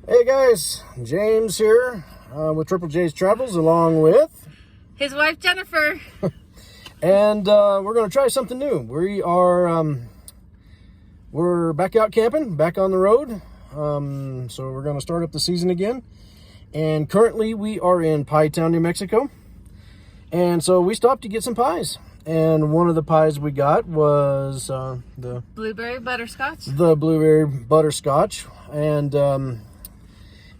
Hey guys, James here with Triple J's Travels along with his wife Jennifer. and we're going to try something new. We're back out camping, back on the road. So we're going to start up the season again. And currently we are in Pie Town, New Mexico. And so we stopped to get some pies. And one of the pies we got was the Blueberry butterscotch. And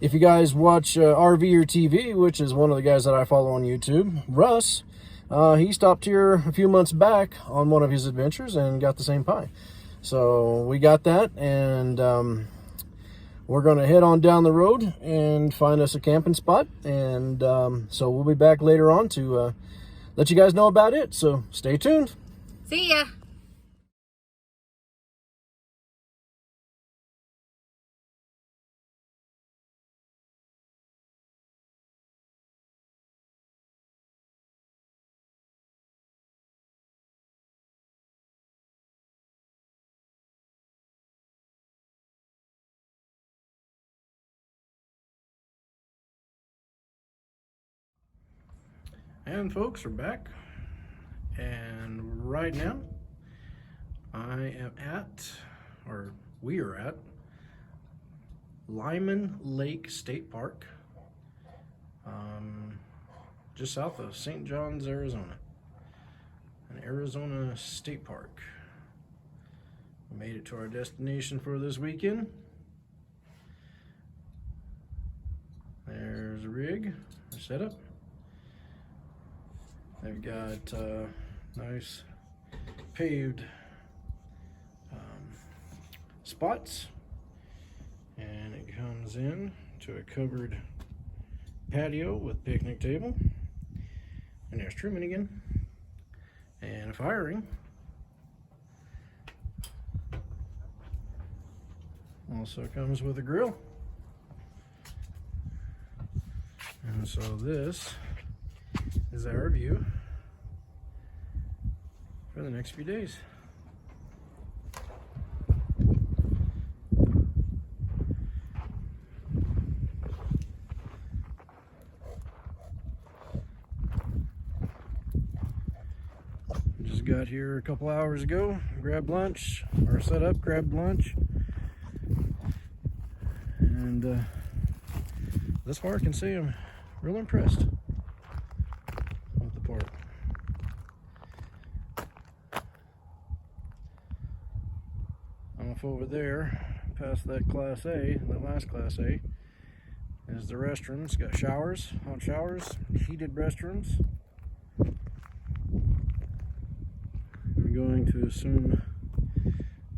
if you guys watch RV or TV, which is one of the guys that I follow on YouTube, Russ, he stopped here a few months back on one of his adventures and got the same pie. So we got that, and we're going to head on down the road and find us a camping spot. And so we'll be back later on to let you guys know about it. So stay tuned. See ya. And folks, we're back, and right now we are at Lyman Lake State Park, just south of St. John's, Arizona, an Arizona state park. We made it to our destination for this weekend. There's a rig, a setup. They've got nice paved spots, and it comes in to a covered patio with picnic table, and there's trimming again, and a fire ring. Also comes with a grill, and so this is our view for the next few days. Just got here a couple hours ago, grabbed lunch, or set up, grabbed lunch, and thus far I can say I'm real impressed. Off over there, past that Class A, that last Class A, is the restrooms. Got showers, hot showers, heated restrooms. I'm going to assume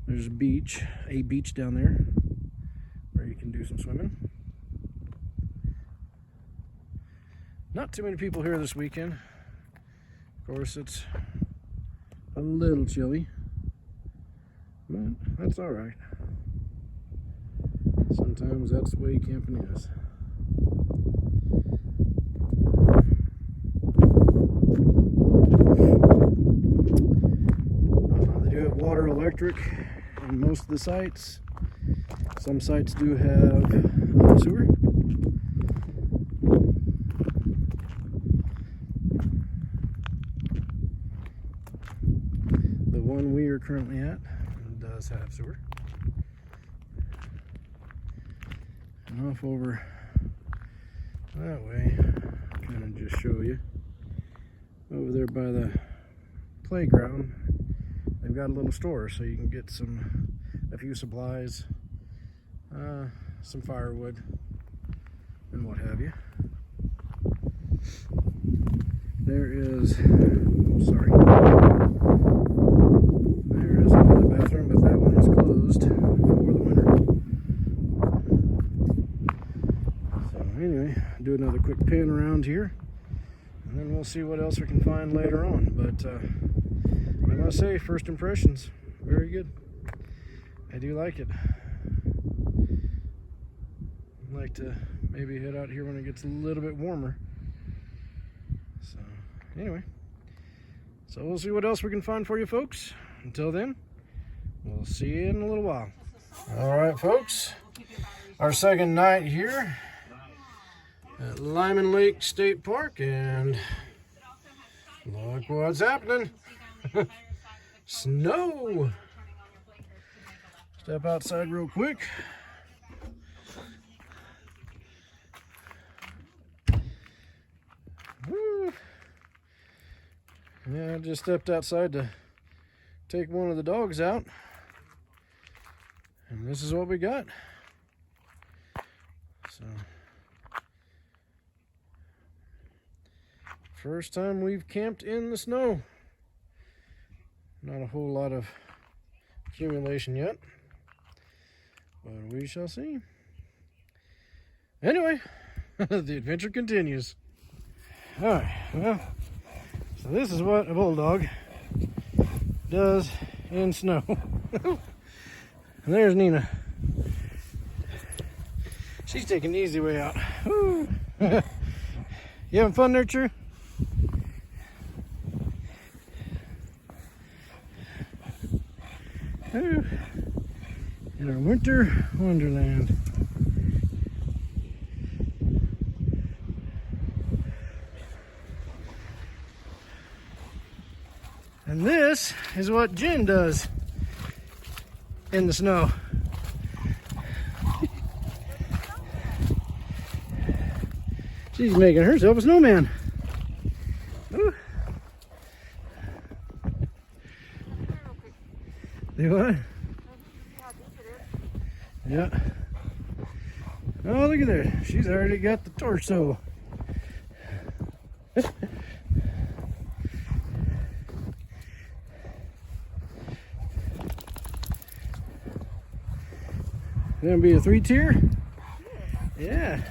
there's a beach down there where you can do some swimming. Not too many people here this weekend. Of course, it's a little chilly, but that's all right. Sometimes that's the way camping is. They do have water, electric in most of the sites. Some sites do have sewer. The one we are currently at does have sewer. And off over that way, kind of just show you, over there by the playground, they've got a little store, so you can get a few supplies, some firewood, and what have you. There is another bathroom, but that one is closed for the winter. So anyway, do another quick pan around here, and then we'll see what else we can find later on. But I must say, first impressions, very good. I do like it. I'd like to maybe head out here when it gets a little bit warmer. So anyway, so we'll see what else we can find for you folks. Until then, we'll see you in a little while. All right, folks. Our second night here at Lyman Lake State Park, and look what's happening. Snow. Step outside real quick. Woo. Yeah, I just stepped outside to take one of the dogs out, and this is what we got. So, first time we've camped in the snow. Not a whole lot of accumulation yet, but we shall see. Anyway, the adventure continues. All right, well, so this is what a bulldog does in snow. And there's Nina. She's taking the easy way out. Woo. You having fun there, True? Woo. In our winter wonderland. And this is what Jen does in the snow. She's making herself a snowman. Ooh. Do what? Yeah. Oh, look at there. She's already got the torso. Gonna be a 3-tier? Yeah.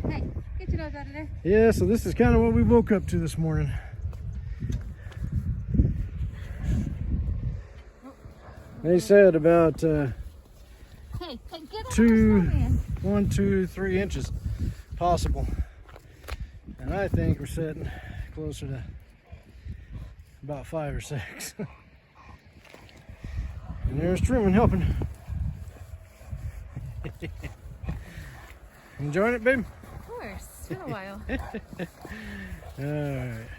Hey, get your nose out of there. Yeah, so this is kind of what we woke up to this morning. They said about Hey, get out of the 1, 2, 3 inches possible. And I think we're sitting closer to about 5 or 6. And there's Truman helping. Enjoying it, babe? Of course, it's been a while. Alright.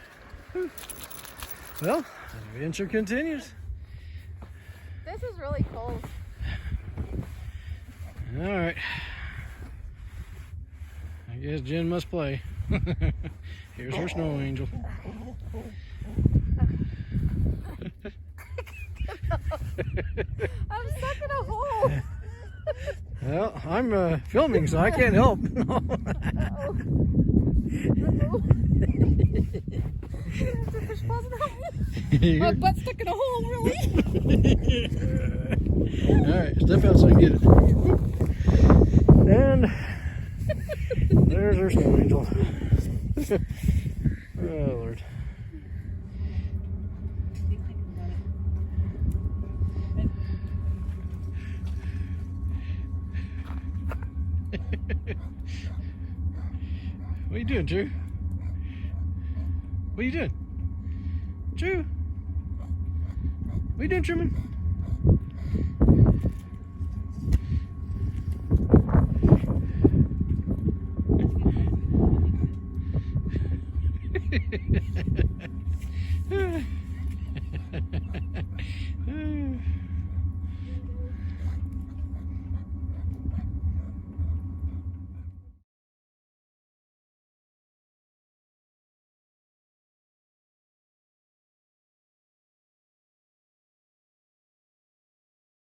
Well, the adventure continues. This is really cold. Alright. I guess Jen must play. Here's her snow angel. I'm stuck in a hole. Well, I'm filming, so I can't help. My butt's stuck in a hole, really? Alright, step out so I can get it. And there's our snow angel. Oh, Lord. What are you doing, Drew? What are you doing? Drew? What are you doing, Truman?